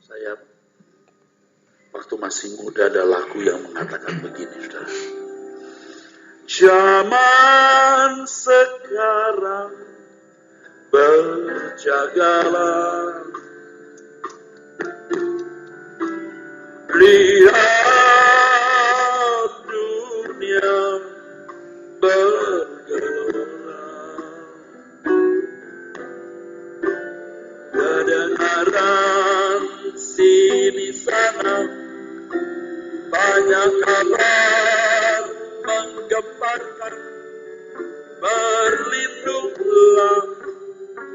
Saya waktu masih muda ada lagu yang mengatakan begini, saudara. Zaman sekarang berjagalah, lihat dunia bergelora, kedengaran sini sana banyak kabar menggemparkan, berlindunglah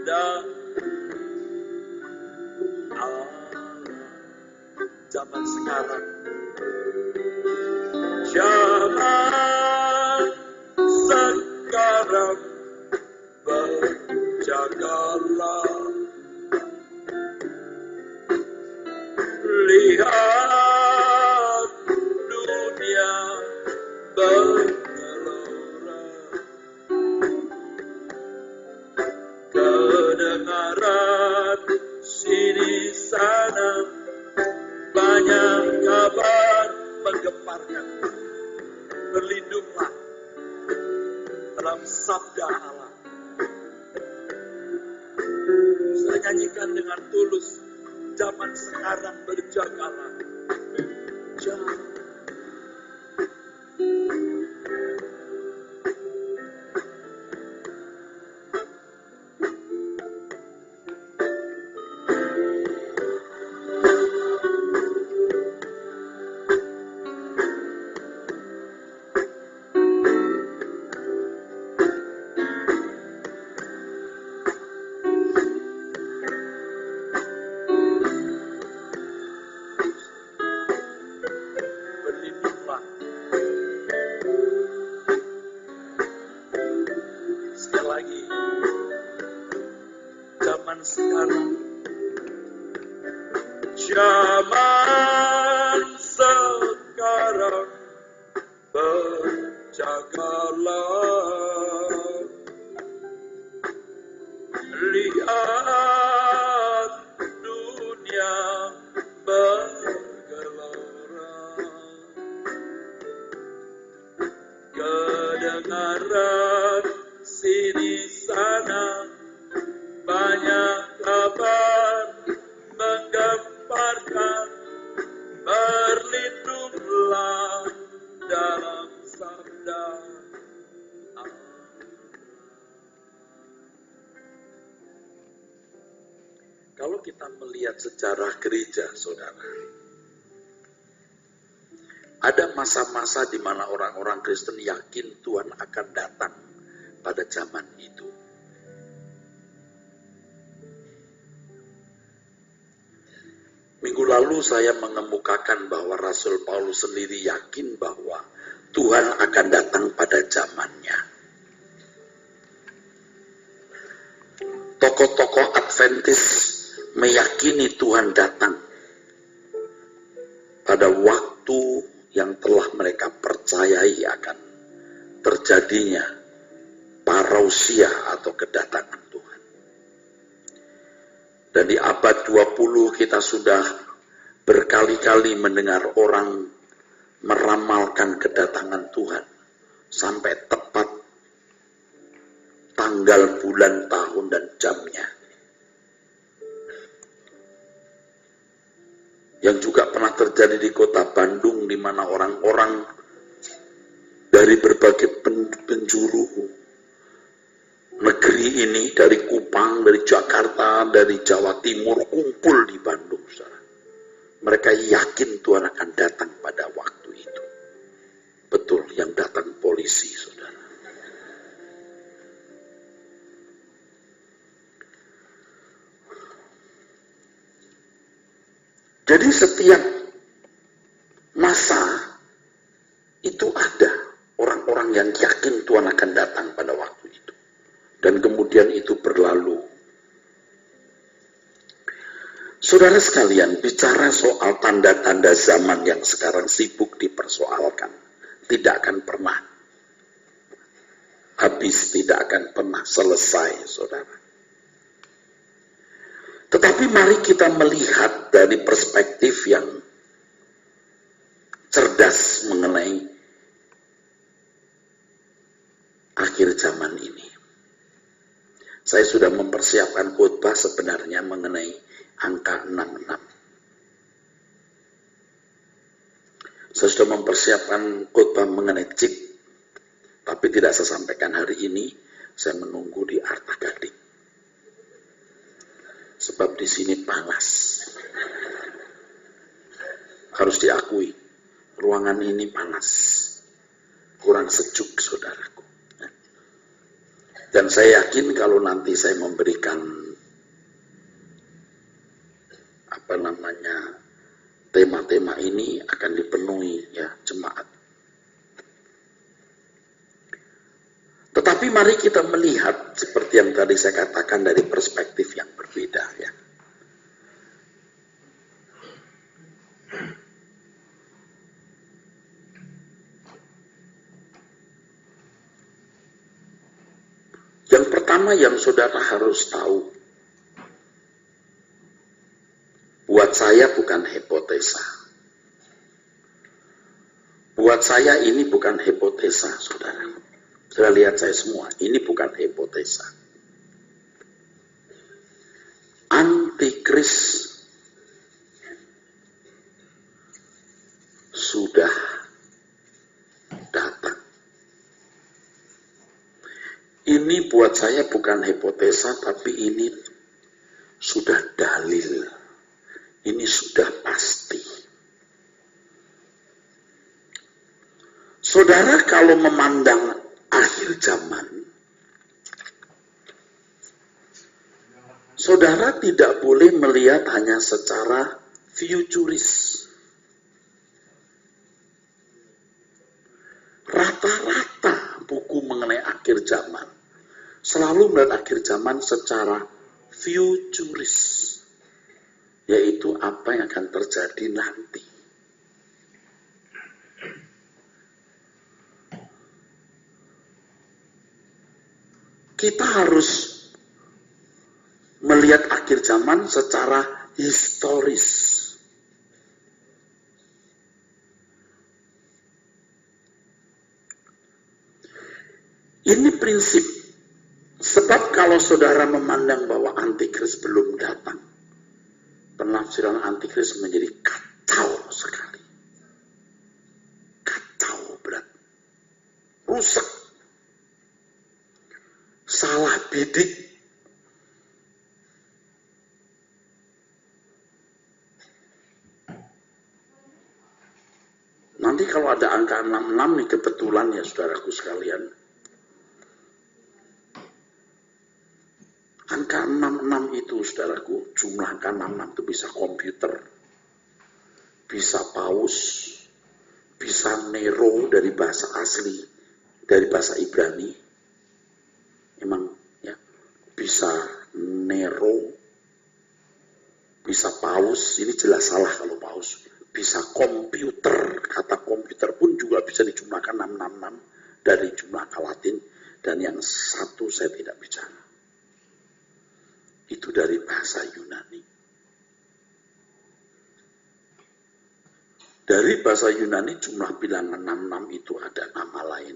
dan zaman sekarang, zaman sekarang berjagalah, lihat dunia bergelora, kedengaran sini sana banyak kabar menggemparkan, berlindunglah dalam sabda Allah. Saya nyanyikan dengan tulus, zaman sekarang berjagalah. Jangan. Sekali lagi, zaman sekarang, zaman sekarang berjagalah, lihat dunia bergelora, kedengaran sini sana banyak kabar menggemparkan, berlindunglah dalam sabda Allah. Kalau kita melihat sejarah gereja, saudara, ada masa-masa di mana orang-orang Kristen yakin Tuhan akan datang pada zaman itu. Minggu lalu saya mengemukakan bahwa Rasul Paulus sendiri yakin bahwa Tuhan akan datang pada zamannya. Tokoh-tokoh Adventis meyakini Tuhan datang pada waktu yang telah mereka percayai akan terjadinya parousia atau kedatangan Tuhan. Dan di abad 20 kita sudah berkali-kali mendengar orang meramalkan kedatangan Tuhan sampai tepat tanggal, bulan, tahun, dan jamnya. Yang juga pernah terjadi di kota Bandung, di mana orang-orang dari berbagai penjuru negeri ini, dari Kupang, dari Jakarta, dari Jawa Timur, kumpul di Bandung, saudara. Mereka yakin Tuhan akan datang pada waktu itu. Betul, yang datang polisi, saudara. Jadi setiap masa itu ada orang-orang yang yakin Tuhan akan datang pada waktu itu. Dan kemudian itu berlalu. Saudara sekalian, bicara soal tanda-tanda zaman yang sekarang sibuk dipersoalkan, tidak akan pernah habis, tidak akan pernah selesai, saudara. Tetapi Tetapi mari kita melihat dari perspektif yang cerdas mengenai akhir zaman ini. Saya sudah mempersiapkan khotbah sebenarnya mengenai angka 66. Saya sudah mempersiapkan khotbah mengenai chip, tapi tidak saya sampaikan hari ini. Saya menunggu di Arta Gading. Sebab di sini panas. Harus diakui, ruangan ini panas. Kurang sejuk, saudaraku. Dan saya yakin kalau nanti saya memberikan tema-tema ini akan dipenuhi ya jemaat. Tetapi mari kita melihat seperti yang tadi saya katakan dari perspektif yang berbeda ya. Yang pertama yang saudara harus tahu, buat saya bukan hipotesa. Buat saya ini bukan hipotesa, saudara. Saudara lihat saya semua, ini bukan hipotesa. Antikris sudah datang. Ini buat saya bukan hipotesa, tapi ini sudah dalil. Ini sudah pasti. Saudara kalau memandang akhir zaman, saudara tidak boleh melihat hanya secara futuris. Rata-rata buku mengenai akhir zaman selalu melihat akhir zaman secara futuris, yaitu apa yang akan terjadi nanti. Kita harus melihat akhir zaman secara historis. Ini prinsip. Sebab kalau saudara memandang bahwa antikris belum datang, penafsiran antikris menjadi kacau sekali. Kacau berat. Rusak. Salah bidik. Nanti kalau ada angka 66 nih kebetulan ya saudaraku sekalian. Angka 66 itu saudaraku, jumlah angka 66 itu bisa komputer, bisa paus, bisa Nero dari bahasa asli, dari bahasa Ibrani. Emang ya, bisa Nero, bisa paus, ini jelas salah kalau paus. Bisa komputer, kata komputer pun juga bisa dijumlahkan 666 dari jumlah angka Latin, dan yang satu saya tidak bicara. Itu dari bahasa Yunani. Dari bahasa Yunani jumlah bilangan 66 itu ada nama lain.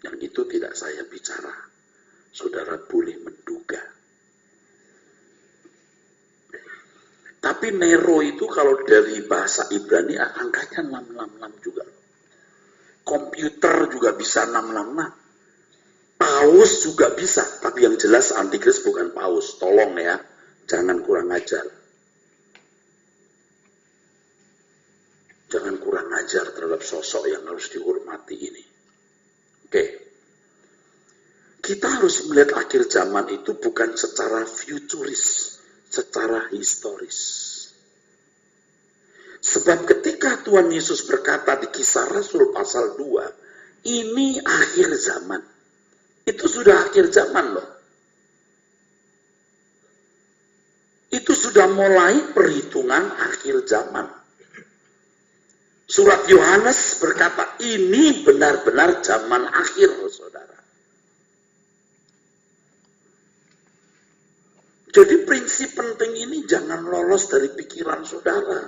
Yang itu tidak saya bicara. Saudara boleh menduga. Tapi Nero itu kalau dari bahasa Ibrani angkanya 666 juga. Komputer juga bisa 666. Paus juga bisa, tapi yang jelas antikris bukan paus. Tolong ya, jangan kurang ajar. Jangan kurang ajar terhadap sosok yang harus dihormati ini. Oke. Kita harus melihat akhir zaman itu bukan secara futuris, secara historis. Sebab ketika Tuhan Yesus berkata di Kisah Rasul pasal 2, ini akhir zaman. Itu sudah akhir zaman loh. Itu sudah mulai perhitungan akhir zaman. Surat Yohanes berkata, ini benar-benar zaman akhir, saudara. Jadi prinsip penting ini jangan lolos dari pikiran saudara.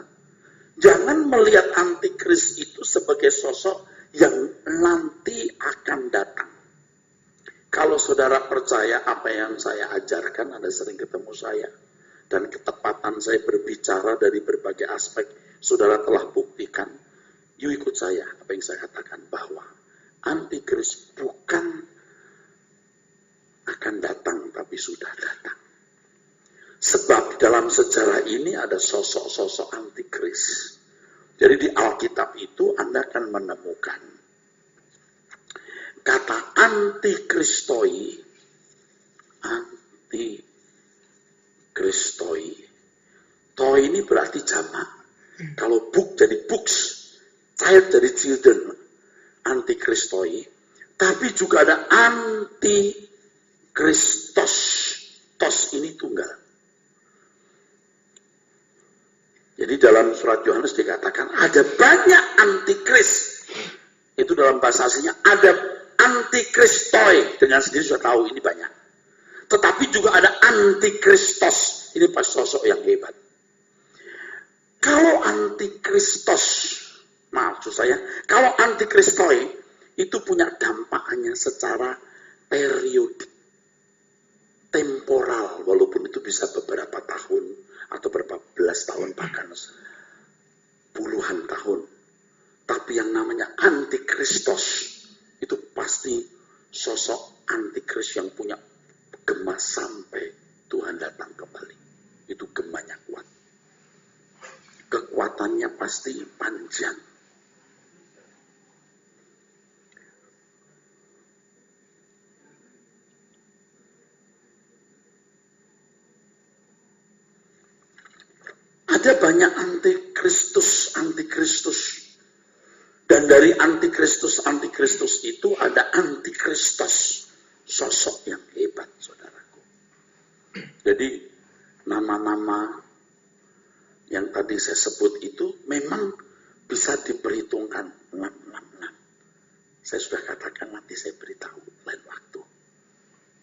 Jangan melihat antikris itu sebagai sosok yang nanti akan datang. Kalau saudara percaya apa yang saya ajarkan, Anda sering ketemu saya, dan ketepatan saya berbicara dari berbagai aspek, saudara telah buktikan, yuk ikut saya, apa yang saya katakan, bahwa antikris bukan akan datang, tapi sudah datang. Sebab dalam sejarah ini ada sosok-sosok antikris. Jadi di Alkitab itu Anda akan menemukan kata antikristoi, toi ini berarti jamak. Kalau book jadi books, child jadi children, antikristoi. Tapi juga ada antikristos, tos ini tunggal. Jadi dalam surat Yohanes dikatakan ada banyak antikris. Itu dalam bahasa aslinya ada antikristoi. Dengan sendiri sudah tahu ini banyak. Tetapi juga ada antikristos. Ini pas sosok yang hebat. Kalau antikristos, maksud saya, kalau antikristoi itu punya dampaknya secara periodik, temporal, walaupun itu bisa beberapa tahun atau beberapa belas tahun, bahkan puluhan tahun. Tapi yang namanya antikristos itu pasti sosok antikris yang punya gema sampai Tuhan datang kembali. Itu gemanya kuat. Kekuatannya pasti panjang. Ada banyak antikristus. Dan dari antikristus itu ada antikristos. Sosok yang hebat, saudaraku. Jadi, nama-nama yang tadi saya sebut itu memang bisa diperhitungkan 666. Saya sudah katakan nanti saya beritahu lain waktu.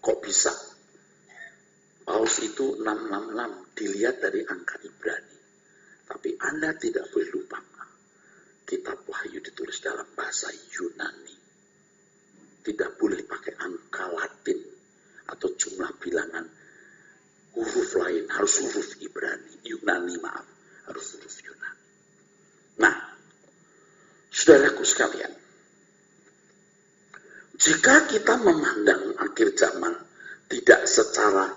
Kok bisa? Paus itu 666 dilihat dari angka Ibrani. Tapi Anda tidak boleh lupa, kitab Wahyu ditulis dalam bahasa Yunani. Tidak boleh pakai angka Latin atau jumlah bilangan huruf lain, harus huruf Yunani, harus huruf Yunani. Nah, saudaraku sekalian, jika kita memandang akhir zaman tidak secara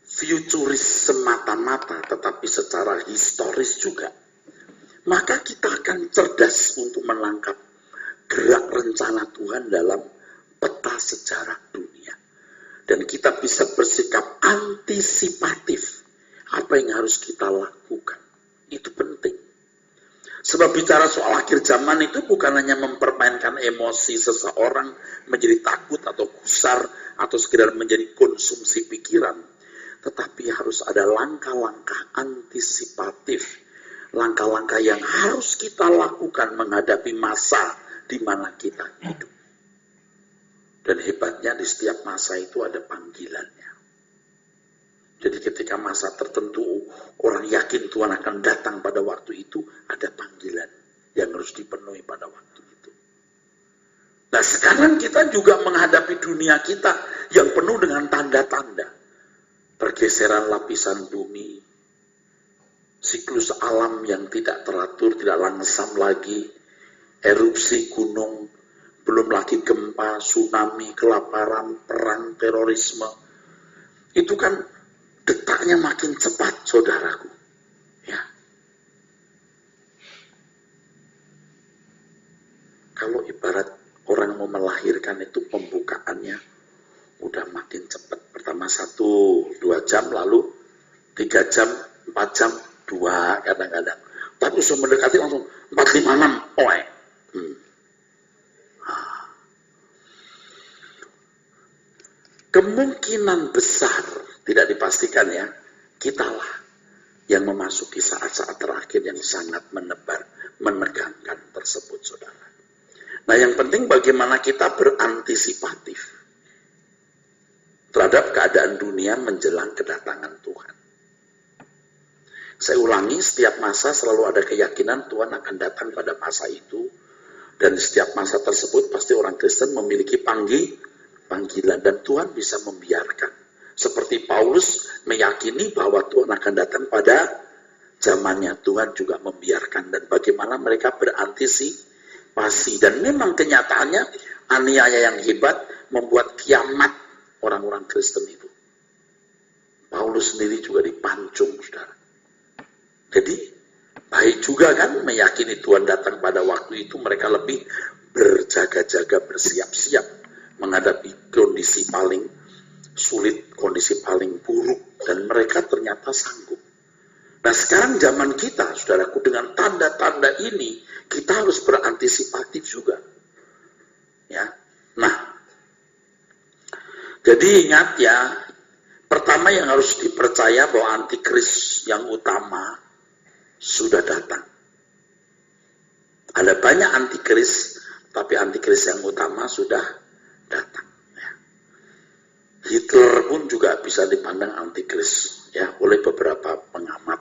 futuris semata-mata, tetapi secara historis juga, maka kita akan cerdas untuk menangkap gerak rencana Tuhan dalam peta sejarah dunia. Dan kita bisa bersikap antisipatif apa yang harus kita lakukan. Itu penting. Sebab bicara soal akhir zaman itu bukan hanya mempermainkan emosi seseorang menjadi takut atau gusar atau sekedar menjadi konsumsi pikiran. Tetapi harus ada langkah-langkah antisipatif. Langkah-langkah yang harus kita lakukan menghadapi masa di mana kita hidup. Dan hebatnya di setiap masa itu ada panggilannya. Jadi ketika masa tertentu orang yakin Tuhan akan datang pada waktu itu, ada panggilan yang harus dipenuhi pada waktu itu. Nah sekarang kita juga menghadapi dunia kita yang penuh dengan tanda-tanda. Pergeseran lapisan bumi, siklus alam yang tidak teratur, tidak langsam lagi, erupsi gunung, belum lagi gempa, tsunami, kelaparan, perang, terorisme. Itu kan detaknya makin cepat, saudaraku. Ya. Kalau ibarat orang mau melahirkan itu pembukaannya udah makin cepat. Pertama 1-2 jam, lalu 3 jam, 4 jam, 2 kadang-kadang. Tapi sudah mendekati langsung 4-5-6, oe. Kemungkinan besar, tidak dipastikan ya, kitalah yang memasuki saat-saat terakhir yang sangat menegangkan tersebut, saudara. Nah yang penting bagaimana kita berantisipatif terhadap keadaan dunia menjelang kedatangan Tuhan. Saya ulangi, setiap masa selalu ada keyakinan Tuhan akan datang pada masa itu, dan setiap masa tersebut pasti orang Kristen memiliki panggilan, dan Tuhan bisa membiarkan. Seperti Paulus meyakini bahwa Tuhan akan datang pada zamannya, Tuhan juga membiarkan, dan bagaimana mereka berantisipasi. Dan memang kenyataannya aniaya yang hebat membuat kiamat orang-orang Kristen itu. Paulus sendiri juga dipancung, saudara. Jadi baik juga kan meyakini Tuhan datang pada waktu itu, mereka lebih berjaga-jaga, bersiap-siap menghadapi kondisi paling sulit, kondisi paling buruk, dan mereka ternyata sanggup. Nah sekarang zaman kita, saudaraku, dengan tanda-tanda ini, kita harus berantisipatif juga. Ya, nah, jadi ingat ya, pertama yang harus dipercaya bahwa antikris yang utama sudah datang. Ada banyak antikris, tapi antikris yang utama sudah datang. Ya. Hitler pun juga bisa dipandang antikris, ya, oleh beberapa pengamat.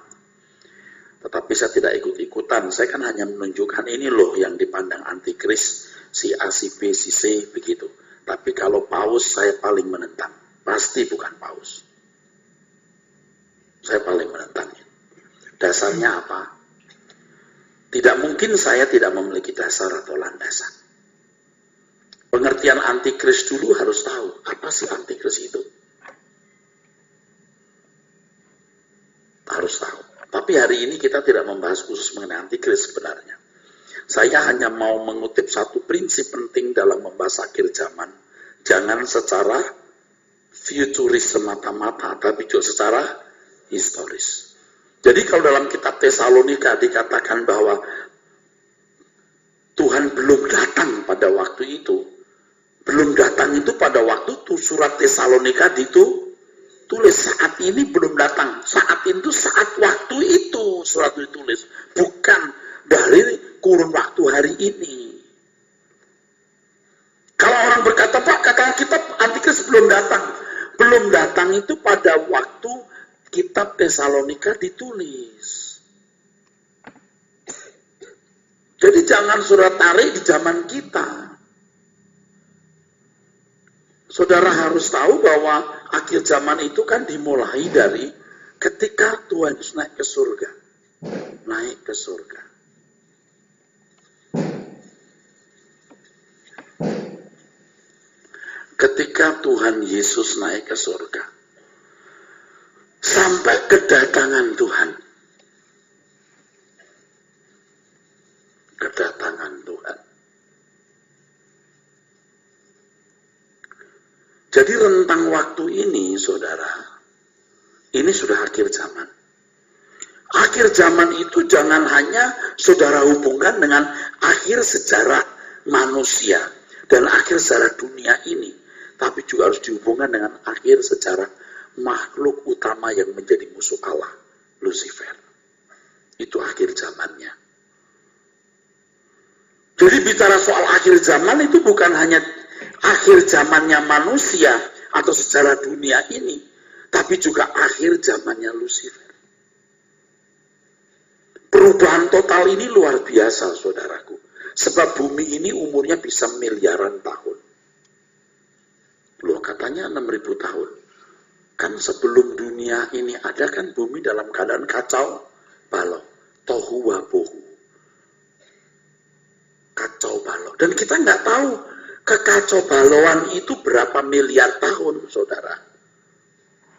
Tetapi saya tidak ikut-ikutan, saya kan hanya menunjukkan ini loh yang dipandang antikris, si A, si B, si C, begitu. Tapi kalau paus saya paling menentang, pasti bukan paus. Saya paling menentangnya. Dasarnya apa? Tidak mungkin saya tidak memiliki dasar atau landasan. Pengertian antikris dulu harus tahu, apa sih antikris itu? Harus tahu. Tapi hari ini kita tidak membahas khusus mengenai antikris sebenarnya. Saya hanya mau mengutip satu prinsip penting dalam membahas akhir zaman. Jangan secara futuris semata-mata, tapi juga secara historis. Jadi kalau dalam kitab Tesalonika dikatakan bahwa Tuhan belum datang pada waktu itu, belum datang itu pada waktu surat Tesalonika ditulis, saat ini belum datang, saat itu saat waktu itu surat ditulis, bukan dari kurun waktu hari ini. Kalau orang berkata, Pak, kata kitab antikris belum datang. Belum datang itu pada waktu kitab Tesalonika ditulis. Jadi jangan saudara tarik di zaman kita. Saudara harus tahu bahwa akhir zaman itu kan dimulai dari ketika Tuhan Yesus naik ke surga. Naik ke surga. Ketika Tuhan Yesus naik ke surga, sampai kedatangan Tuhan. Kedatangan Tuhan. Jadi rentang waktu ini, saudara, ini sudah akhir zaman. Akhir zaman itu jangan hanya saudara hubungkan dengan akhir sejarah manusia dan akhir sejarah dunia ini, tapi juga harus dihubungkan dengan akhir sejarah makhluk utama yang menjadi musuh Allah, Lucifer. Itu akhir zamannya. Jadi bicara soal akhir zaman itu bukan hanya akhir zamannya manusia atau sejarah dunia ini, tapi juga akhir zamannya Lucifer. Perubahan total ini luar biasa, saudaraku. Sebab bumi ini umurnya bisa miliaran tahun. Loh, katanya 6.000 tahun. Kan sebelum dunia ini ada kan bumi dalam keadaan kacau balau. Tohu wabohu. Kacau balau. Dan kita nggak tahu kekacau balauan itu berapa miliar tahun, saudara.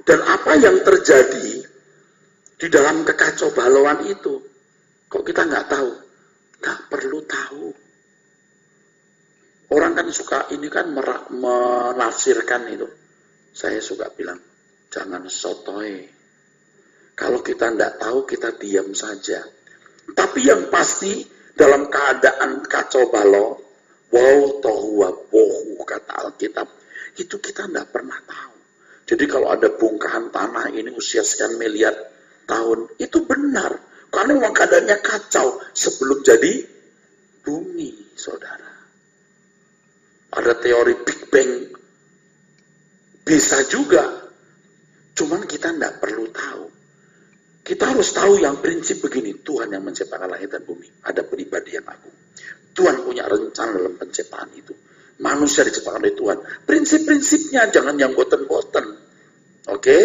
Dan apa yang terjadi di dalam kekacau balauan itu? Kok kita nggak tahu? Nggak perlu tahu. Orang kan suka ini kan menafsirkan itu. Saya suka bilang, jangan sotoy. Kalau kita nggak tahu, kita diam saja. Tapi yang pasti, dalam keadaan kacau balau, wow tohu wabohu, kata Alkitab, itu kita nggak pernah tahu. Jadi kalau ada bongkahan tanah ini usia sekian miliar tahun, itu benar. Karena memang keadaannya kacau sebelum jadi bumi, saudara. Ada teori Big Bang. Bisa juga, cuman kita tidak perlu tahu. Kita harus tahu yang prinsip begini, Tuhan yang menciptakan langit dan bumi, ada pribadi yang agung. Tuhan punya rencana dalam penciptaan itu. Manusia diciptakan oleh Tuhan. Prinsip-prinsipnya jangan yang boten-boten. Oke?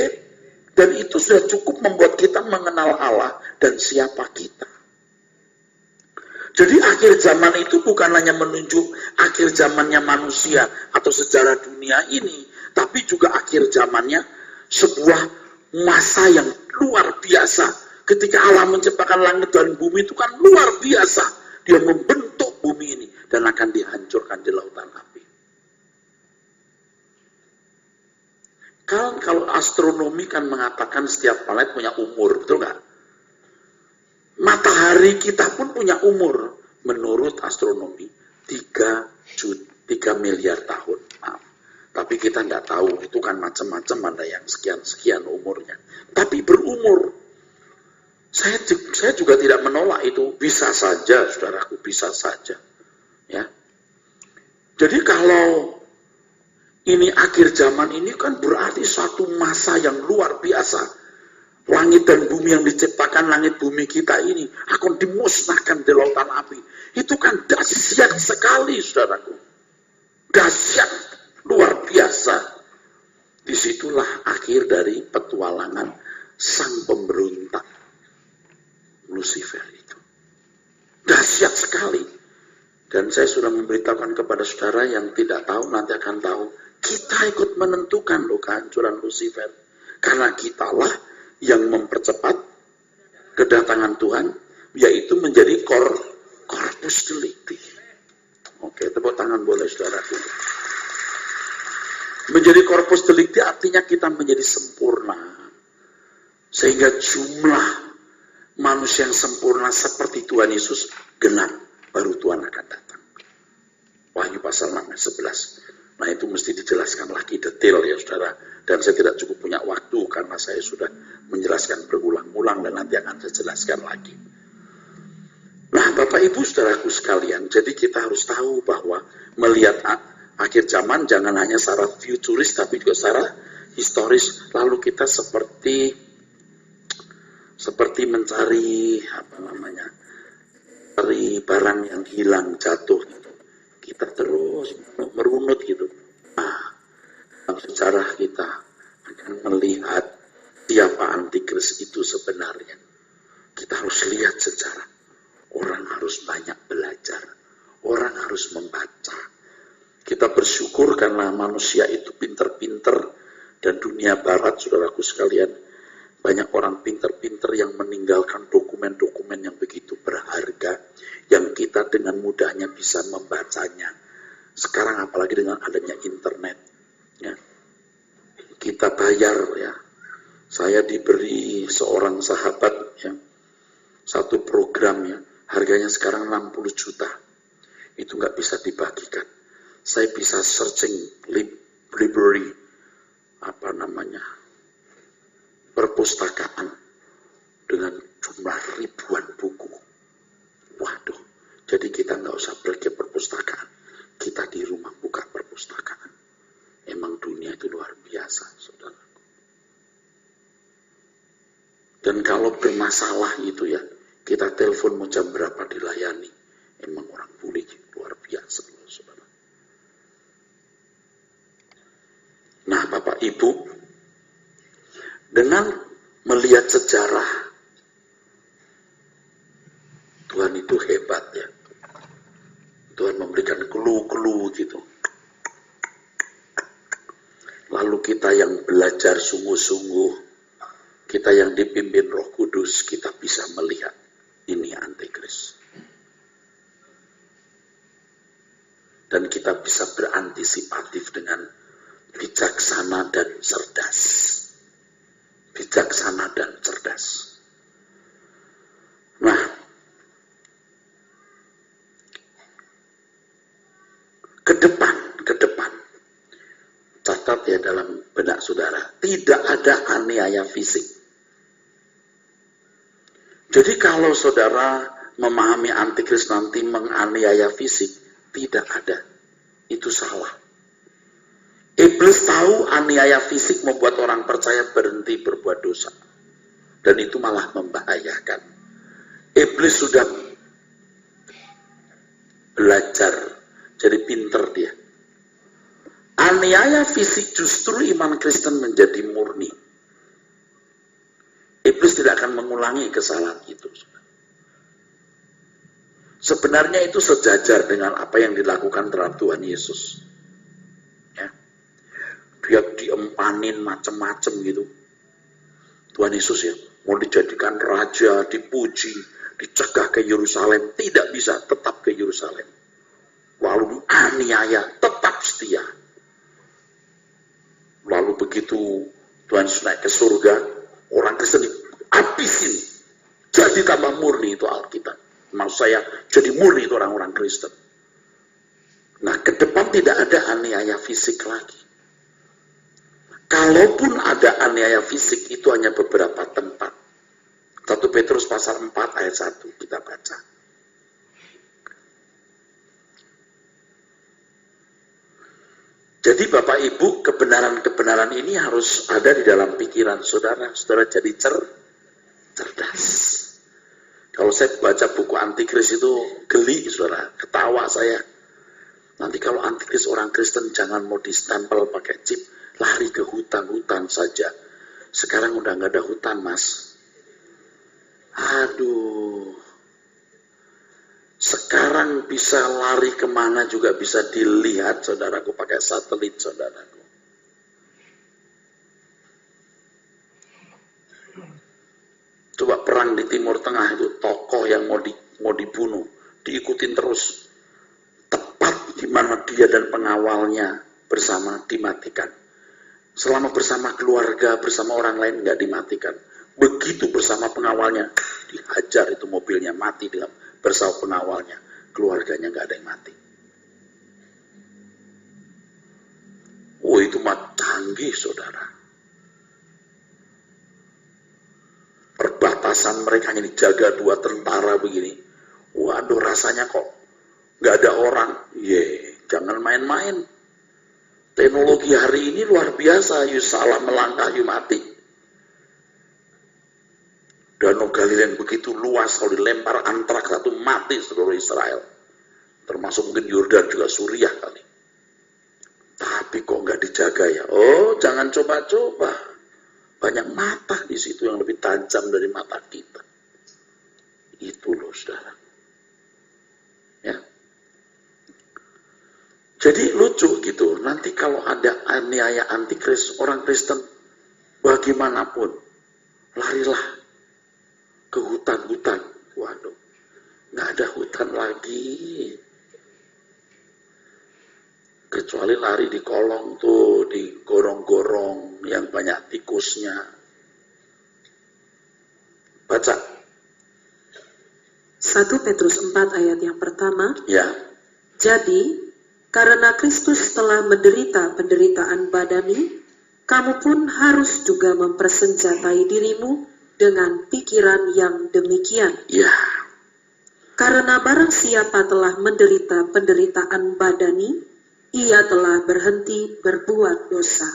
Dan itu sudah cukup membuat kita mengenal Allah dan siapa kita. Jadi akhir zaman itu bukan hanya menunjuk akhir zamannya manusia atau sejarah dunia ini, tapi juga akhir zamannya sebuah masa yang luar biasa. Ketika Allah menciptakan langit dan bumi itu kan luar biasa. Dia membentuk bumi ini dan akan dihancurkan di lautan api. Kalau astronomi kan mengatakan setiap planet punya umur, betul nggak? Matahari kita pun punya umur. Menurut astronomi 3 miliar tahun. Maaf. Tapi kita nggak tahu, itu kan macam-macam, ada yang sekian-sekian umurnya. Tapi berumur. Saya juga tidak menolak itu, bisa saja, saudaraku, bisa saja. Ya. Jadi kalau ini akhir zaman ini kan berarti suatu masa yang luar biasa. Langit dan bumi yang diciptakan, langit bumi kita ini akan dimusnahkan di lautan api. Itu kan dahsyat sekali, saudaraku. Dahsyat, luar biasa. Disitulah akhir dari petualangan sang pemberontak Lucifer itu. Dahsyat sekali. Dan saya sudah memberitahukan kepada saudara yang tidak tahu, nanti akan tahu. Kita ikut menentukan loh kehancuran Lucifer. Karena kitalah yang mempercepat kedatangan Tuhan, yaitu menjadi corpus delicti. Oke, tepuk tangan boleh saudara. Menjadi corpus delicti artinya kita menjadi sempurna. Sehingga jumlah manusia yang sempurna seperti Tuhan Yesus genap, baru Tuhan akan datang. Wahyu pasal 6 ayat 11. Nah itu mesti dijelaskan lagi detail ya saudara. Dan saya tidak cukup punya waktu karena saya sudah menjelaskan berulang-ulang dan nanti akan saya jelaskan lagi. Nah Bapak Ibu saudaraku sekalian, jadi kita harus tahu bahwa melihat akhir zaman jangan hanya secara futuris tapi juga secara historis. Lalu kita seperti mencari cari barang yang hilang, jatuh gitu. Kita terus merunut gitu. Nah, dalam sejarah kita akan melihat siapa antikris itu sebenarnya. Kita harus lihat sejarah. Orang harus banyak belajar. Orang harus membaca. Kita bersyukur karena manusia itu pinter-pinter dan dunia barat, saudaraku sekalian, banyak orang pinter-pinter yang meninggalkan dokumen-dokumen yang begitu berharga, yang kita dengan mudahnya bisa membacanya. Sekarang apalagi dengan adanya internet, ya, kita bayar ya. Saya diberi seorang sahabat ya, satu program ya, harganya sekarang 60 juta. Itu nggak bisa dibagikan. Saya bisa searching library, perpustakaan dengan jumlah ribuan buku. Waduh, jadi kita nggak usah pergi ke perpustakaan, kita di rumah buka perpustakaan. Emang dunia itu luar biasa, saudara. Dan kalau bermasalah itu ya, kita telepon mau jam berapa dilayani. Emang orang bule luar biasa, saudara. Nah, Bapak Ibu, dengan melihat sejarah, Tuhan itu hebat ya. Tuhan memberikan clue-clue gitu. Lalu kita yang belajar sungguh-sungguh, kita yang dipimpin Roh Kudus, kita bisa melihat ini antikris. Dan kita bisa berantisipatif dengan bijaksana dan cerdas. Bijaksana dan cerdas. Nah, ke depan, catat ya dalam benak saudara, tidak ada aniaya fisik. Jadi kalau saudara memahami antikris nanti menganiaya fisik, tidak ada. Itu salah. Iblis tahu aniaya aniaya fisik membuat orang percaya berhenti berbuat dosa. Dan itu malah membahayakan. Iblis sudah belajar, jadi pinter dia. Aniaya fisik justru iman Kristen menjadi murni. Iblis tidak akan mengulangi kesalahan itu. Sebenarnya itu sejajar dengan apa yang dilakukan terhadap Tuhan Yesus. Ya. Dia diempanin macam-macam gitu. Tuhan Yesus ya, mau dijadikan raja, dipuji, dicegah ke Yerusalem, tidak bisa, tetap ke Yerusalem. Lalu aniaya, tetap setia. Lalu begitu Tuhan Yesus naik ke surga, orang Kristen habisin, jadi tambah murni itu Alkitab. Maksud saya, jadi murni itu orang-orang Kristen. Nah, ke depan tidak ada aniaya fisik lagi. Kalaupun ada aniaya fisik, itu hanya beberapa tempat. 1 Petrus pasal 4 ayat 1 kita baca. Jadi Bapak Ibu, kebenaran-kebenaran ini harus ada di dalam pikiran saudara. Saudara jadi cerdas. Kalau saya baca buku Antikris itu geli, saudara, ketawa saya. Nanti kalau Antikris orang Kristen jangan mau distempel pakai chip, lari ke hutan-hutan saja. Sekarang udah nggak ada hutan, Mas. Aduh. Sekarang bisa lari kemana juga bisa dilihat, saudaraku, pakai satelit, saudaraku. Coba perang di Timur Tengah itu, tokoh yang mau dibunuh, diikutin terus. Tepat di mana dia dan pengawalnya bersama dimatikan. Selama bersama keluarga, bersama orang lain nggak dimatikan. Begitu bersama pengawalnya, dihajar itu mobilnya, mati dengan bersama pengawalnya. Keluarganya nggak ada yang mati. Oh, itu mah canggih, saudara. Perbatasan mereka hanya dijaga 2 tentara begini. Waduh, rasanya kok nggak ada orang. Jangan main-main. Teknologi hari ini luar biasa. You salah melangkah, you mati. Danau Galilean begitu luas, kalau dilempar antraks satu mati seluruh Israel. Termasuk mungkin Yordan juga Suriah kali. Tapi kok nggak dijaga ya? Oh, jangan coba-coba. Banyak mata di situ yang lebih tajam dari mata kita. Itu loh, saudara. Ya. Jadi lucu gitu. Nanti kalau ada aniaya antikris, orang Kristen bagaimanapun, larilah ke hutan-hutan. Waduh, nggak ada hutan lagi. Kecuali lari di kolong tuh, di gorong-gorong yang banyak tikusnya. Baca. 1 Petrus 4 ayat yang pertama. Ya. Jadi, karena Kristus telah menderita penderitaan badani, kamu pun harus juga mempersenjatai dirimu dengan pikiran yang demikian. Ya. Karena barang siapa telah menderita penderitaan badani, ia telah berhenti berbuat dosa.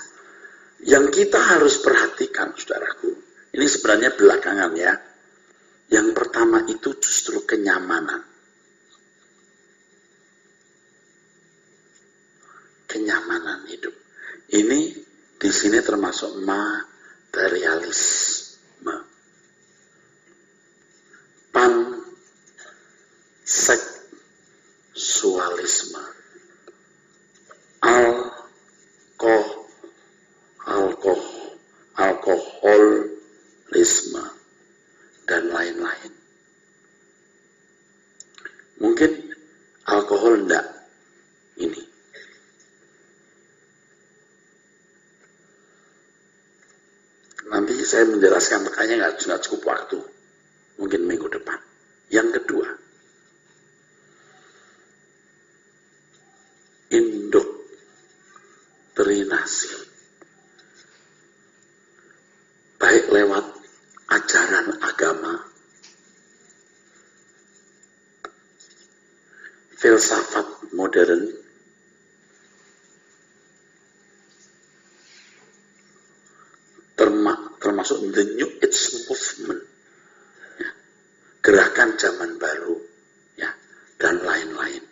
Yang kita harus perhatikan, saudaraku, ini sebenarnya belakangan ya. Yang pertama itu justru kenyamanan. Kenyamanan hidup. Ini di sini termasuk materialisme. Panseksualisme. Alkoholisme dan lain-lain. Mungkin alkohol enggak ini. Nanti saya menjelaskan, makanya nggak cukup waktu. Mungkin minggu depan. Yang kedua, indoktrinasi. Baik lewat ajaran agama, filsafat modern, termasuk the New Age movement, ya, gerakan zaman baru, ya, dan lain-lain.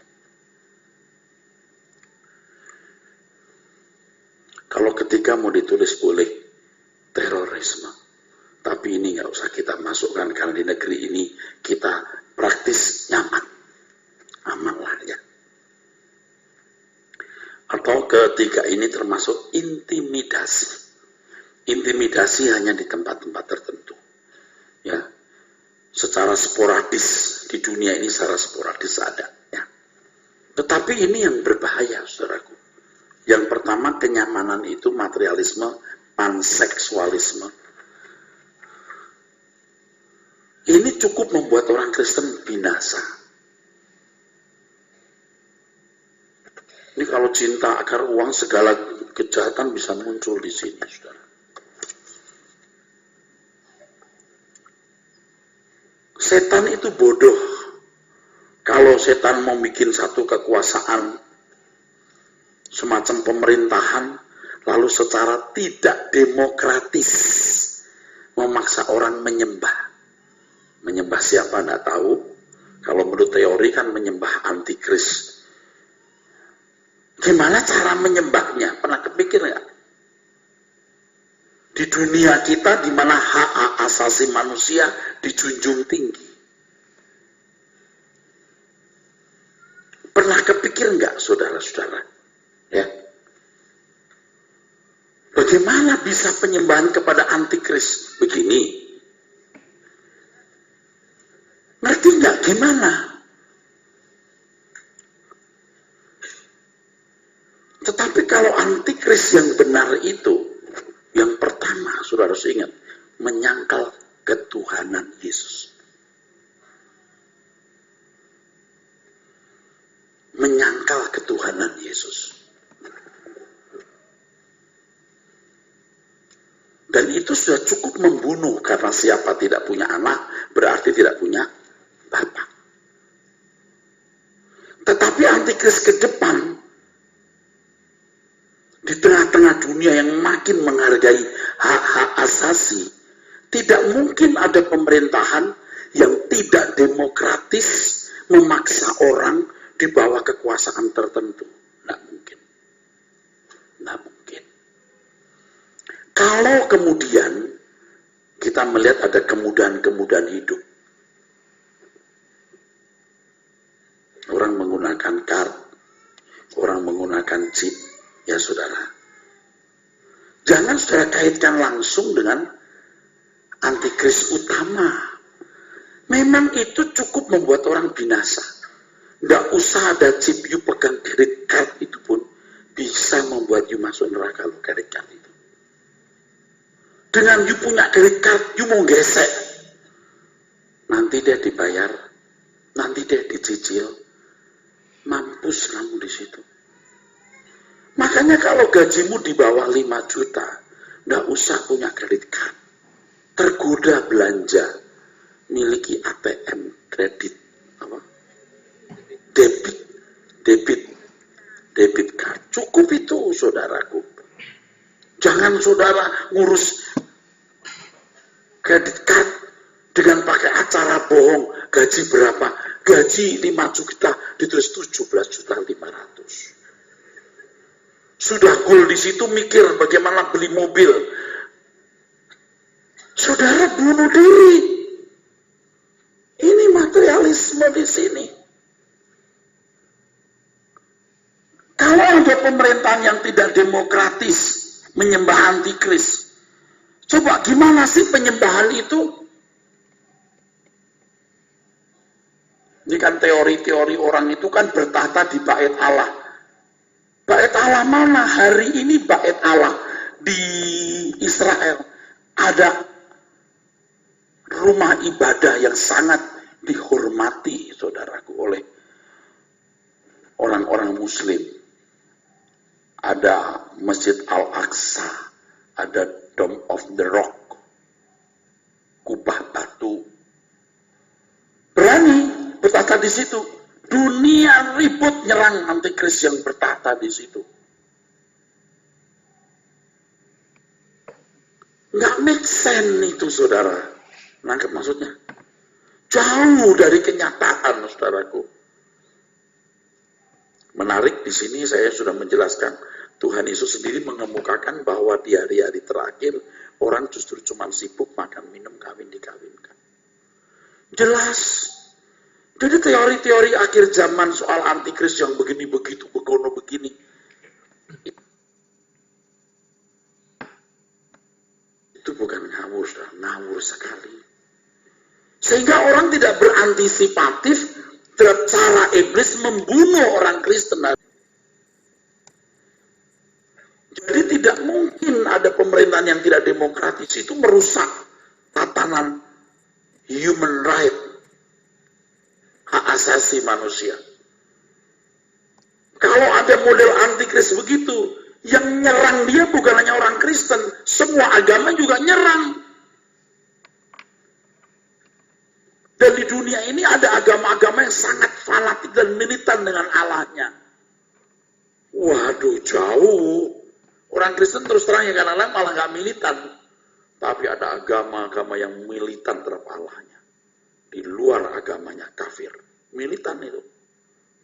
Kalau ketika mau ditulis boleh terorisme, tapi ini nggak usah kita masukkan karena di negeri ini kita praktis nyaman, aman lah ya. Atau ketiga ini termasuk intimidasi. Intimidasi hanya di tempat-tempat tertentu, ya, secara sporadis di dunia ini secara sporadis ada, ya. Tetapi ini yang berbahaya, saudaraku. Yang pertama kenyamanan itu materialisme, panseksualisme. Ini cukup membuat orang Kristen binasa. Ini kalau cinta akar uang segala kejahatan bisa muncul di sini, saudara. Setan itu bodoh. Kalau setan mau bikin satu kekuasaan semacam pemerintahan, lalu secara tidak demokratis memaksa orang menyembah. Menyembah siapa tidak tahu. Kalau menurut teori kan menyembah antikris. Gimana cara menyembahnya? Pernah kepikir nggak? Di dunia kita di mana hak asasi manusia dijunjung tinggi. Pernah kepikir nggak, saudara-saudara? Ya. Bagaimana bisa penyembahan kepada antikris begini? Ngerti nggak gimana? Tetapi kalau antikris yang benar itu, yang pertama, saudara harus ingat, menyangkal ketuhanan Yesus. Menyangkal ketuhanan Yesus. Dan itu sudah cukup membunuh, karena siapa tidak punya anak, berarti tidak punya Bapak. Tetapi antikris ke depan, di tengah-tengah dunia yang makin menghargai hak-hak asasi, tidak mungkin ada pemerintahan yang tidak demokratis memaksa orang di bawah kekuasaan tertentu. Tidak mungkin. Tidak mungkin. Kalau kemudian kita melihat ada kemudahan-kemudahan hidup, orang menggunakan kart, orang menggunakan chip, ya saudara, jangan saudara kaitkan langsung dengan antikris utama. Memang itu cukup membuat orang binasa. Tidak usah ada chip, you pegang credit card itu pun bisa membuat you masuk neraka lo, credit card itu. Dengan you punya credit card, you mau gesek, nanti dia dibayar, nanti dia dicicil, mampus kamu di situ. Makanya kalau gajimu di bawah 5 juta, nggak usah punya kredit card. Tergoda belanja, miliki ATM kredit, apa? Debit card. Cukup itu, saudaraku. Jangan saudara ngurus kredit card dengan pakai acara bohong. Gaji berapa? Gaji 5 juta, ditulis 17.500.000. Sudah goal di situ mikir bagaimana beli mobil. Saudara bunuh diri. Ini materialisme di sini. Kalau ada pemerintahan yang tidak demokratis, menyembah antikris, coba gimana sih penyembahan itu? Ini kan teori-teori orang itu kan bertahta di bait Allah. Bait Allah mana? Hari ini bait Allah di Israel ada rumah ibadah yang sangat dihormati, saudaraku, oleh orang-orang Muslim. Ada Masjid Al-Aqsa, ada Dome of the Rock, kubah batu. Berani bertahta di situ. Dunia ribut nyerang antikris yang bertahta di situ. Nggak make sense itu, saudara. Nangkep maksudnya? Jauh dari kenyataan, saudaraku. Menarik, di sini saya sudah menjelaskan, Tuhan Yesus sendiri mengemukakan bahwa di hari-hari terakhir, orang justru cuma sibuk makan, minum, kawin, dikawinkan. Jelas. Jadi teori-teori akhir zaman soal antikris yang begini, begitu, begono, begini. Itu bukan ngawur, ngawur sekali. Sehingga orang tidak berantisipatif terhadap cara iblis membunuh orang Kristen. Jadi tidak mungkin ada pemerintahan yang tidak demokratis itu merusak tatanan human right, hak asasi manusia. Kalau ada model antikris begitu, yang nyerang dia bukan hanya orang Kristen, semua agama juga nyerang. Dan di dunia ini ada agama-agama yang sangat fanatik dan militan dengan Allahnya. Waduh, jauh. Orang Kristen terus terang ya kadang-kadang malah nggak militan. Tapi ada agama-agama yang militan terhadap Allahnya. Di luar agamanya kafir. Militan itu.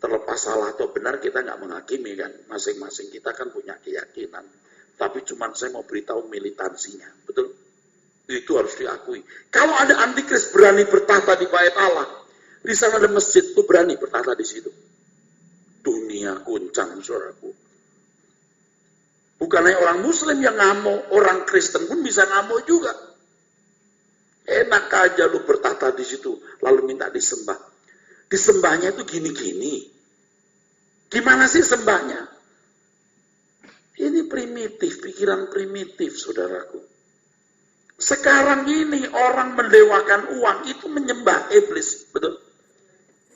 Terlepas salah atau benar kita nggak menghakimi kan. Masing-masing kita kan punya keyakinan. Tapi cuman saya mau beritahu militansinya. Betul? Itu harus diakui. Kalau ada antikris berani bertahta di bait Allah, di sana ada masjid tuh berani bertahta di situ. Dunia guncang, saudaraku. Bukan hanya orang Muslim yang ngamuk, orang Kristen pun bisa ngamuk juga. Enak aja lu bertahta di situ, lalu minta disembah. Disembahnya itu gini-gini. Gimana sih sembahnya? Ini primitif, pikiran primitif, saudaraku. Sekarang ini orang mendewakan uang itu menyembah iblis, betul?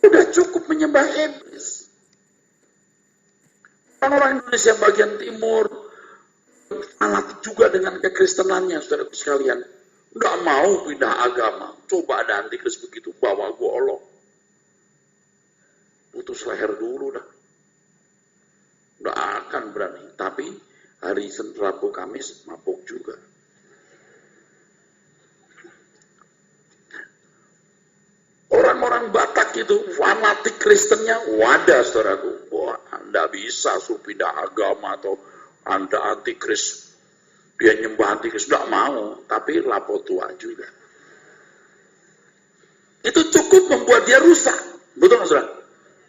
Udah cukup menyembah iblis. Orang Indonesia bagian timur fanatik juga dengan kekristenannya, saudara sekalian. Nggak mau pindah agama. Coba ada antikris begitu, bawa golok. Putus leher dulu dah. Nggak akan berani. Tapi hari Senin, Rabu, Kamis mabuk juga. Orang-orang Batak itu fanatik Kristennya wadah, saudaraku. Wah, Anda bisa pindah agama atau Anda antikris. Dia nyembah antikris, tidak mau, tapi lapo tua juga. Itu cukup membuat dia rusak. Betul nggak, saudara?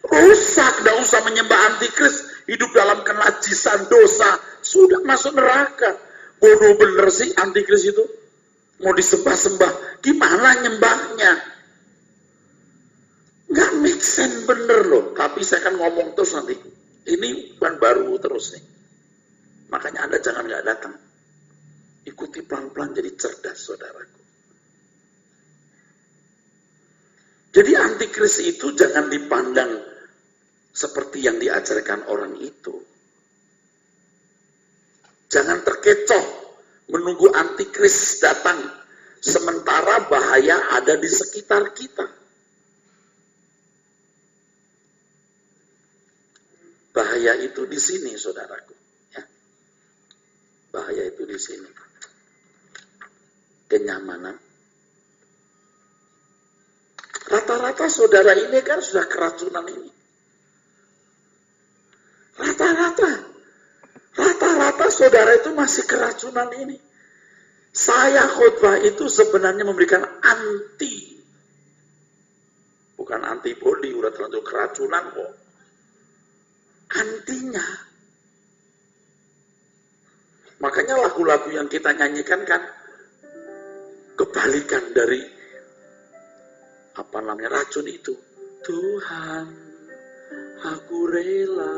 Rusak, tidak usah menyembah antikris, hidup dalam kenajisan dosa, sudah masuk neraka. Bodoh bener sih antikris itu. Mau disembah-sembah, gimana nyembahnya? Nggak make sense bener loh, tapi saya akan ngomong terus nanti. Ini bukan baru terus nih. Makanya Anda jangan nggak datang. Ikuti pelan-pelan jadi cerdas, saudaraku. Jadi antikris itu jangan dipandang seperti yang diajarkan orang itu. Jangan terkecoh menunggu antikris datang, sementara bahaya ada di sekitar kita. Bahaya itu di sini, saudaraku. Ya. Bahaya itu di sini. Kenyamanan. Rata-rata saudara ini kan sudah keracunan ini. Rata-rata saudara itu masih keracunan ini. Saya khotbah itu sebenarnya memberikan anti. Bukan antibody, udah terlanjur keracunan kok. Antinya. Makanya lagu-lagu yang kita nyanyikan kan kebalikan dari racun itu. Tuhan, aku rela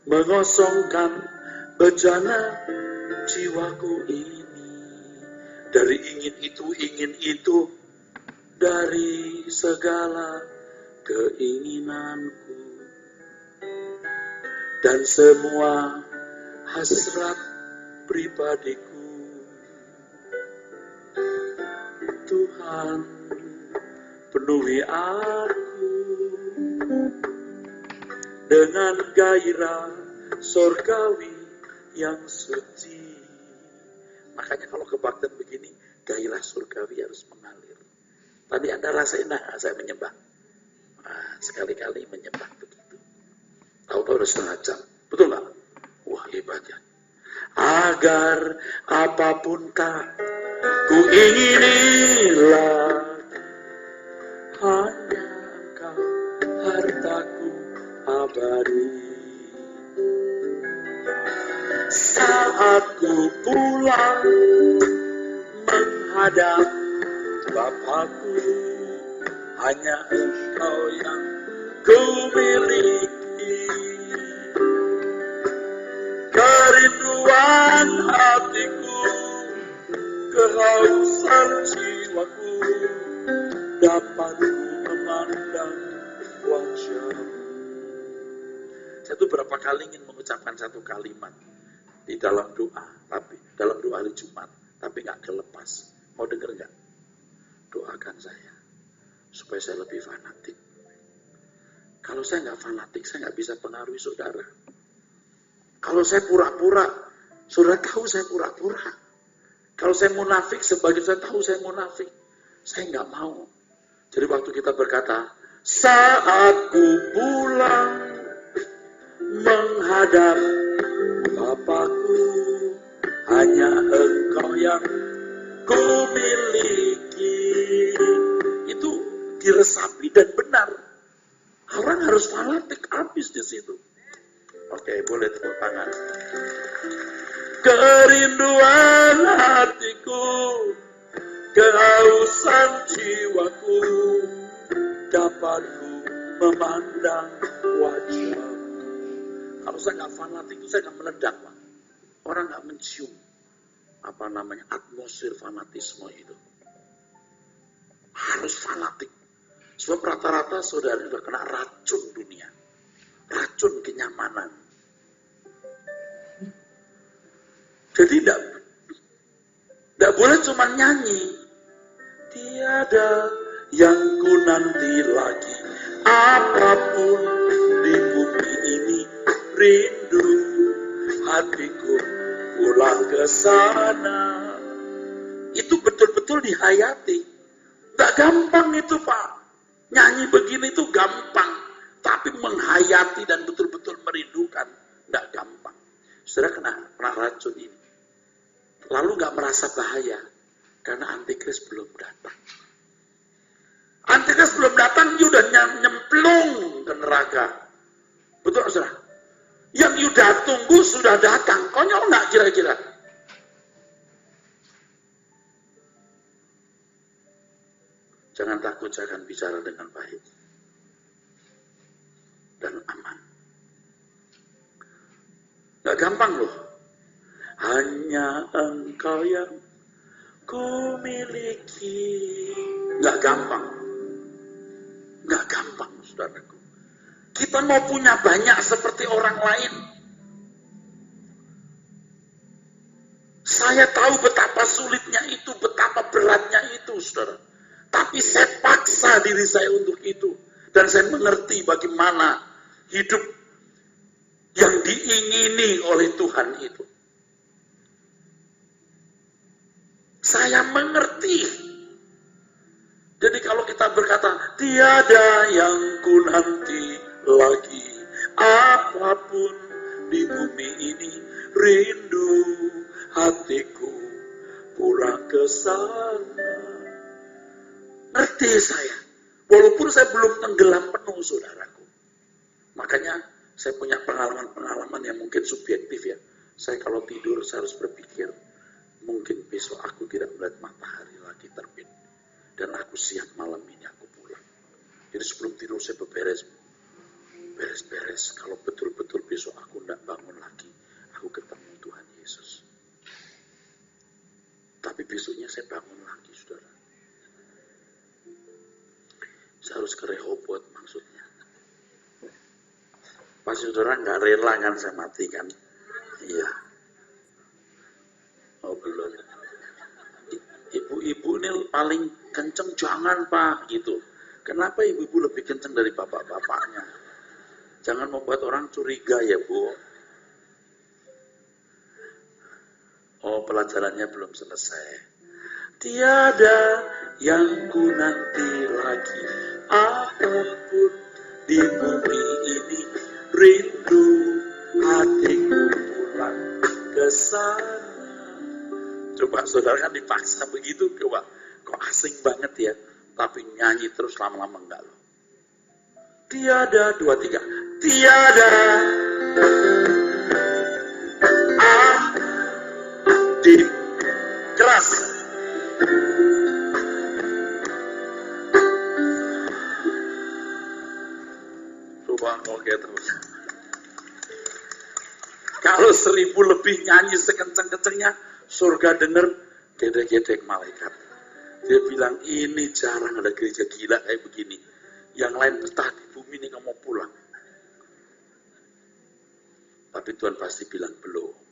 mengosongkan bejana jiwaku ini dari ingin itu dari segala keinginanku dan semua hasrat pribadiku. Tuhan, penuhi aku dengan gairah sorgawi yang suci. Makanya kalau kebaktian begini, gairah surgawi harus mengalir. Tadi Anda rasain, saya menyembah. Nah, sekali-kali menyembah begitu. Tahu-tahu udah setengah jam. Betul nggak? Wah, hebat ya. Agar apapun tak ku inginilah, hanya Engkau hartaku abadi. Saat ku pulang menghadap Bapakku, hanya Engkau yang ku miliki. Kerinduan hatiku, kehausan jiwaku, dapat ku memandang wajah. Saya tuh berapa kali ingin mengucapkan satu kalimat di dalam doa, tapi dalam doa hari Jumat, tapi nggak kelepas. Mau denger nggak? Doakan saya supaya saya lebih fanatik. Kalau saya nggak fanatik, saya nggak bisa pengaruhi saudara. Kalau saya pura-pura, saudara tahu saya pura-pura. Kalau saya munafik, sebagai saya tahu saya munafik. Saya nggak mau. Jadi waktu kita berkata, saat ku pulang menghadap Bapakku, hanya Engkau yang ku miliki. Itu diresapi dan benar. Orang harus fanatik habis di situ. Oke, boleh tepuk tangan. Kerinduan hatiku, kehausan jiwaku, dapat ku memandang wajah. Kalau saya nggak fanatik itu saya nggak meledak, Pak. Orang nggak mencium atmosfer fanatisme itu. Harus fanatik. Sebab rata-rata saudara sudah kena racun dunia, racun kenyamanan. Jadi tidak boleh cuma nyanyi. Tiada yang ku nanti lagi, apapun di bumi ini, rindu hatiku pulang ke sana. Itu betul-betul dihayati. Gak gampang itu, Pak. Nyanyi begini itu gampang, tapi menghayati dan betul-betul merindukan gak gampang. Saudara kena racun ini, lalu gak merasa bahaya karena antikris belum datang. Antikris belum datang, dia udah nyemplung ke neraka. Betul, saudara? Yang Yuda tunggu sudah datang. Konyol nggak kira-kira? Jangan takut, saya akan bicara dengan baik dan aman. Nggak gampang loh. Hanya Engkau yang ku miliki. Nggak gampang. Nggak gampang, saudaraku. Kita mau punya banyak seperti orang lain. Saya tahu betapa sulitnya itu, betapa beratnya itu, saudara. Tapi saya paksa diri saya untuk itu. Dan saya mengerti bagaimana hidup yang diingini oleh Tuhan itu. Saya mengerti. Jadi kalau kita berkata, tiada yang ku nanti lagi, apapun di bumi ini, rindu hatiku pulang ke sana. Ngerti saya, walaupun saya belum tenggelam penuh, saudaraku. Makanya saya punya pengalaman-pengalaman yang mungkin subjektif ya. Saya kalau tidur saya harus berpikir, mungkin besok aku tidak melihat matahari lagi terbit. Dan aku siap malam ini aku pulang. Jadi sebelum tidur saya beres-beres. Kalau betul-betul besok aku tidak bangun lagi, aku ketemu Tuhan Yesus. Tapi besoknya saya bangun lagi, saudara. Saya harus ke Rehoboth maksudnya. Pasti saudara nggak rela kan saya mati kan? Iya. Oh belum. Ibu-ibu ini paling kenceng, jangan Pak gitu. Kenapa ibu-ibu lebih kenceng dari bapak-bapaknya? Jangan membuat orang curiga ya Bu. Oh, pelajarannya belum selesai. Tiada yang ku nanti lagi, apapun di bumi ini, rindu hatiku pulang ke sana. Coba saudara kan dipaksa begitu, coba kok asing banget ya, tapi nyanyi terus lama-lama enggak loh. Tiada, 2, 3. Tiada di keras. Coba oke terus. Kalau 1000 lebih nyanyi sekenceng-kencengnya, surga denger, gedek-gedek malaikat. Dia bilang, ini jarang ada gereja gila kayak begini. Yang lain betah di bumi ini nggak mau pulang. Tapi Tuhan pasti bilang, belum.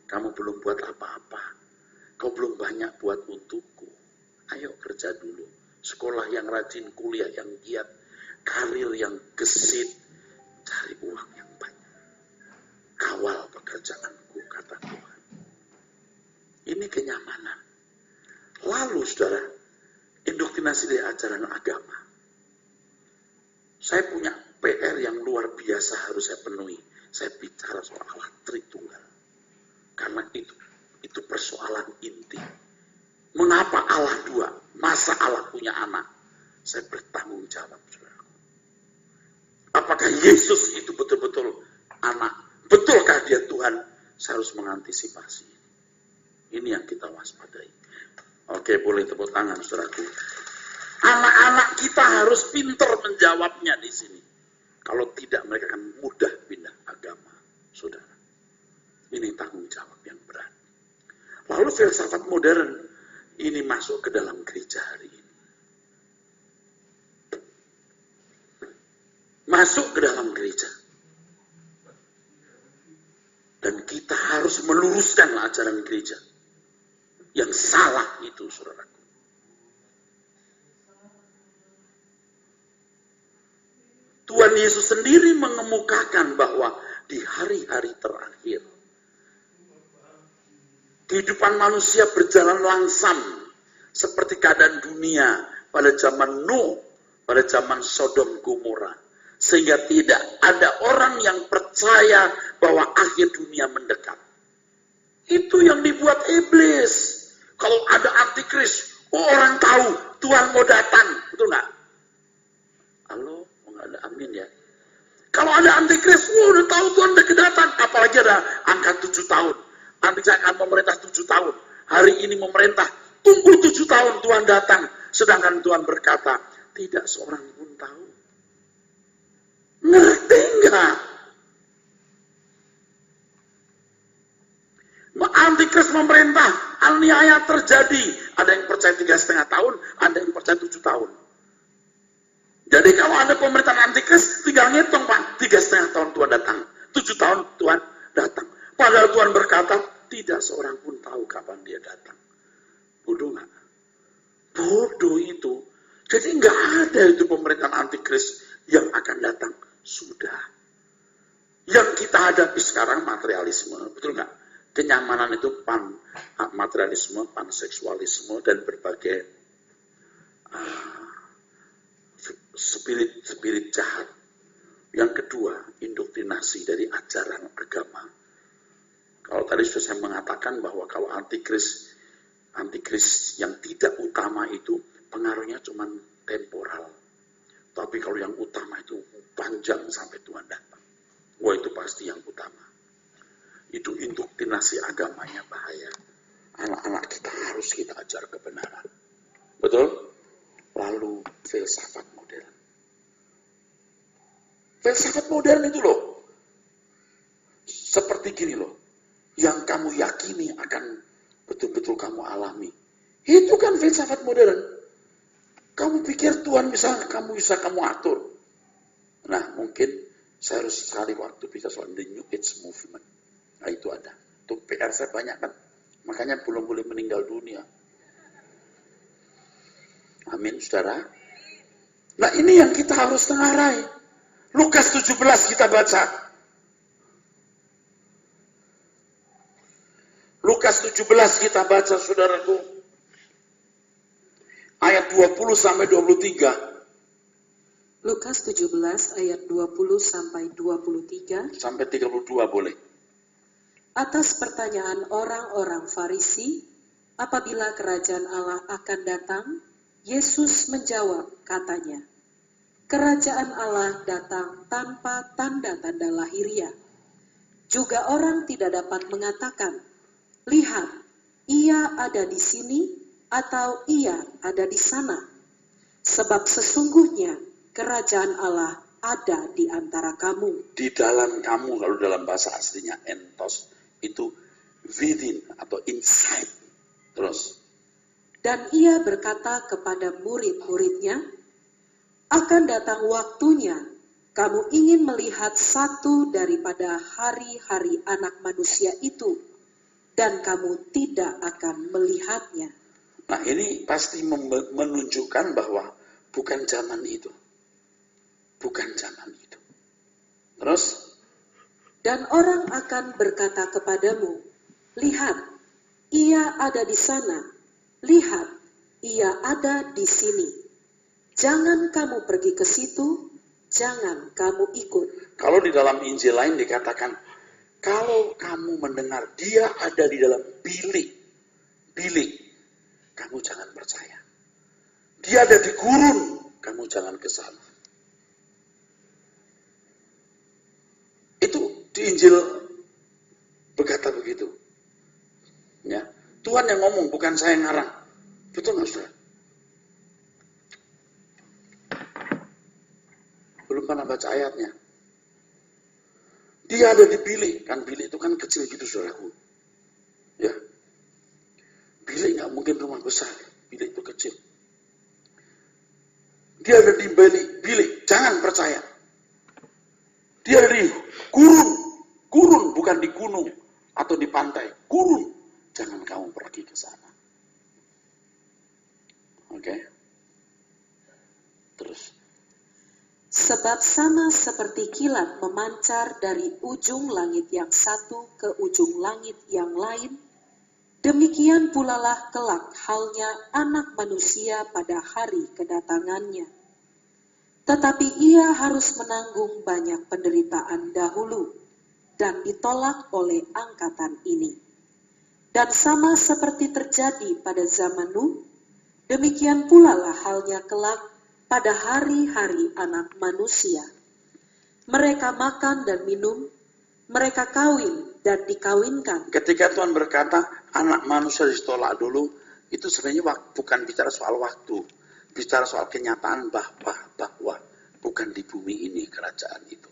Kamu belum buat apa-apa. Kau belum banyak buat untukku. Ayo kerja dulu. Sekolah yang rajin, kuliah yang giat, karir yang gesit, cari uang yang banyak. Kawal pekerjaanku, kata Tuhan. Ini kenyamanan. Lalu saudara, indoktrinasi dari ajaran agama. Saya punya PR yang luar biasa harus saya penuhi. Saya bicara soal Allah Tritunggal. Karena itu persoalan inti. Mengapa Allah 2? Masa Allah punya anak? Saya bertanggung jawab, saudaraku. Apakah Yesus itu betul-betul anak? Betulkah dia Tuhan? Saya harus mengantisipasi. Ini yang kita waspadai. Oke, boleh tepuk tangan, saudaraku. Anak-anak kita harus pintar menjawabnya di sini. Kalau tidak, mereka akan mudah pindah agama, saudara. Ini tanggung jawab yang berat. Lalu filsafat modern ini masuk ke dalam gereja hari ini. Masuk ke dalam gereja. Dan kita harus meluruskan ajaran gereja. Yang salah itu, saudaraku. Tuhan Yesus sendiri mengemukakan bahwa di hari-hari terakhir, kehidupan manusia berjalan langsam seperti keadaan dunia pada zaman Nuh, pada zaman Sodom Gomora. Sehingga tidak ada orang yang percaya bahwa akhir dunia mendekat. Itu yang dibuat iblis. Kalau ada antikris, orang tahu Tuhan mau datang. Betul nggak? Halo? Nggak ada amin ya. Kalau ada antikris, udah tahu Tuhan udah kedatang. Apalagi ada angka 7 tahun. Antikris akan memerintah 7 tahun. Hari ini memerintah, tunggu 7 tahun Tuhan datang. Sedangkan Tuhan berkata, tidak seorang pun tahu. Ngerti nggak? Antikris memerintah, aniaya terjadi. Ada yang percaya 3,5 tahun, ada yang percaya 7 tahun. Jadi kalau ada pemerintahan antikris, tinggal ngitung Pak, 3,5 tahun Tuhan datang, 7 tahun Tuhan datang. Padahal Tuhan berkata, tidak seorang pun tahu kapan dia datang. Bodoh nggak? Bodoh itu. Jadi nggak ada itu pemerintahan antikris yang akan datang. Sudah. Yang kita hadapi sekarang materialisme, betul nggak? Kenyamanan itu materialisme, panseksualisme, dan berbagai spirit jahat. Yang kedua, indoktrinasi dari ajaran agama. Kalau tadi sudah saya mengatakan bahwa kalau antikris yang tidak utama itu pengaruhnya cuma temporal. Tapi kalau yang utama itu panjang sampai Tuhan datang. Wah, itu pasti yang utama. Itu indoktrinasi agamanya bahaya. Anak-anak kita harus kita ajar kebenaran. Betul? Lalu filsafat modern. Filsafat modern itu loh, seperti gini loh, yang kamu yakini akan betul-betul kamu alami. Itu kan filsafat modern. Kamu pikir Tuhan kamu bisa kamu atur. Nah, mungkin saya harus sekali waktu bisa soal the New Age Movement. Nah, itu ada. Itu PR saya banyak kan. Makanya belum boleh meninggal dunia. Amin, saudara. Nah, ini yang kita harus tengarai. Lukas 17 kita baca. Lukas 17 kita baca, saudaraku. Ayat 20 sampai 23. Lukas 17 ayat 20 sampai 23. Sampai 32 boleh. Atas pertanyaan orang-orang Farisi, apabila kerajaan Allah akan datang, Yesus menjawab, katanya, kerajaan Allah datang tanpa tanda-tanda lahiriah. Juga orang tidak dapat mengatakan, lihat, ia ada di sini atau ia ada di sana. Sebab sesungguhnya kerajaan Allah ada di antara kamu. Di dalam kamu, kalau dalam bahasa aslinya entos, itu within atau inside. Terus. Dan ia berkata kepada murid-muridnya, akan datang waktunya kamu ingin melihat satu daripada hari-hari anak manusia itu, dan kamu tidak akan melihatnya. Nah, ini pasti menunjukkan bahwa bukan zaman itu. Bukan zaman itu. Terus? Dan orang akan berkata kepadamu, lihat, ia ada di sana. Lihat, ia ada di sini. Jangan kamu pergi ke situ, jangan kamu ikut. Kalau di dalam Injil lain dikatakan, kalau kamu mendengar dia ada di dalam bilik, kamu jangan percaya. Dia ada di gurun, kamu jangan ke sana. Itu di Injil berkata begitu. Ya, Tuhan yang ngomong, bukan saya yang ngarang. Betul nggak, saudara? Belum pernah baca ayatnya. Dia ada di bilik, kan bilik itu kan kecil gitu, saudaraku. Ya, bilik nggak mungkin rumah besar, bilik itu kecil. Dia ada di bilik, jangan percaya. Dia ada di gurun, bukan di gunung atau di pantai, gurun. Jangan kamu pergi ke sana. Oke? Terus. Sebab sama seperti kilat memancar dari ujung langit yang satu ke ujung langit yang lain, demikian pulalah kelak halnya anak manusia pada hari kedatangannya. Tetapi ia harus menanggung banyak penderitaan dahulu dan ditolak oleh angkatan ini. Dan sama seperti terjadi pada zaman Nuh, demikian pula lah halnya kelak pada hari-hari anak manusia. Mereka makan dan minum, mereka kawin dan dikawinkan. Ketika Tuhan berkata anak manusia ditolak dulu, itu sebenarnya bukan bicara soal waktu, bicara soal kenyataan bahwa bukan di bumi ini kerajaan itu.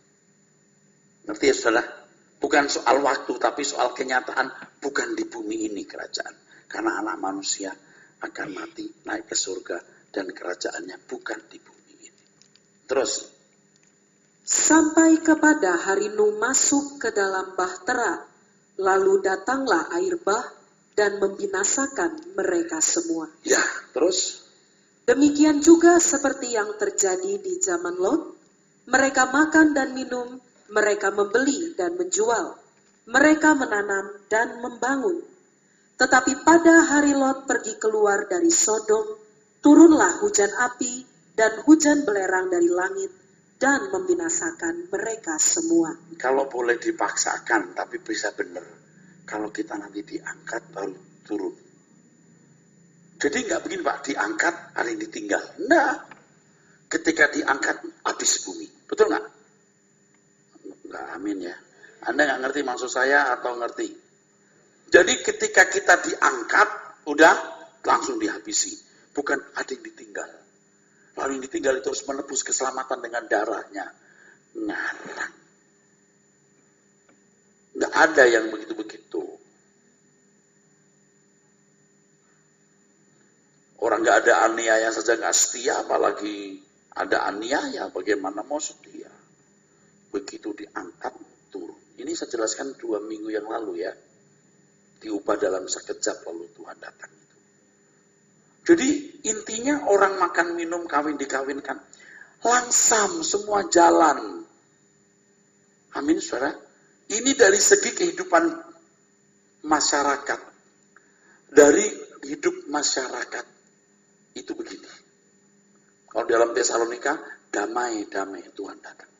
Ngerti ya, saudara? Bukan soal waktu, tapi soal kenyataan, bukan di bumi ini kerajaan. Karena anak manusia akan mati, naik ke surga, dan kerajaannya bukan di bumi ini. Terus. Sampai kepada hari Nuh masuk ke dalam bahtera, lalu datanglah air bah dan membinasakan mereka semua. Ya, terus. Demikian juga seperti yang terjadi di zaman Lot. Mereka makan dan minum, mereka membeli dan menjual, mereka menanam dan membangun. Tetapi pada hari Lot pergi keluar dari Sodom, turunlah hujan api dan hujan belerang dari langit dan membinasakan mereka semua. Kalau boleh dipaksakan, tapi bisa benar. Kalau kita nanti diangkat baru turun. Jadi nggak begini Pak, diangkat ada yang ditinggal. Nggak. Ketika diangkat habis bumi. Betul nggak? Nggak, amin ya. Anda nggak ngerti maksud saya atau ngerti? Jadi ketika kita diangkat, udah langsung dihabisi. Bukan ada yang ditinggal. Lalu yang ditinggal itu harus menebus keselamatan dengan darahnya. Ngarang. Nggak ada yang begitu-begitu. Orang nggak ada aniaya saja nggak setia, apalagi ada aniaya, bagaimana mau setia? Begitu diangkat, turun. Ini saya jelaskan 2 minggu yang lalu ya. Diubah dalam sekejap lalu Tuhan datang. Jadi intinya orang makan, minum, kawin, dikawinkan. Langsam semua jalan. Amin, saudara. Ini dari segi kehidupan masyarakat. dari hidup masyarakat itu begini. Kalau dalam Tesalonika, damai Tuhan datang.